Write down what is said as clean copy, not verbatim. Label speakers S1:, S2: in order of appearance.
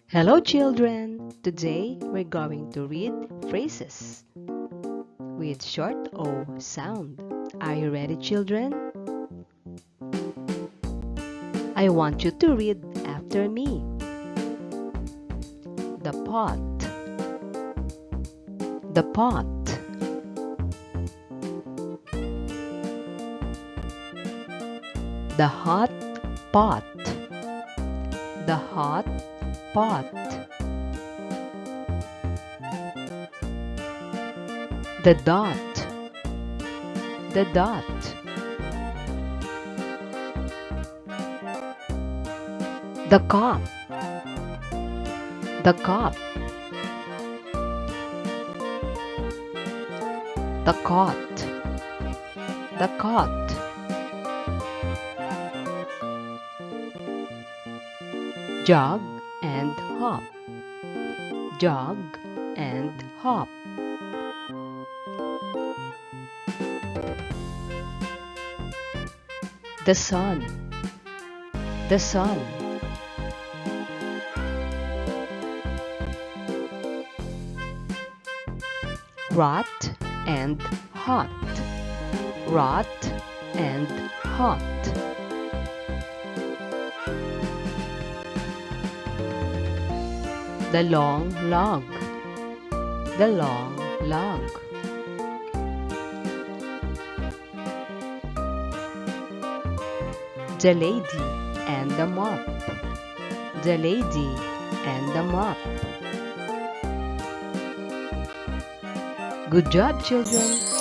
S1: Hello children! Today we're going to read phrases with short O sound. Are you ready children? I want you to read after me. The pot. The pot. The hot pot. The hot pot. The dot. The dot. The cup. The cup. The cot. The cot. Jog and hop. Jog and hop. The sun. The sun. Rot and hot. Rot and hot. The long log. The long log. The lady and the mop. The lady and the mop. Good job, children!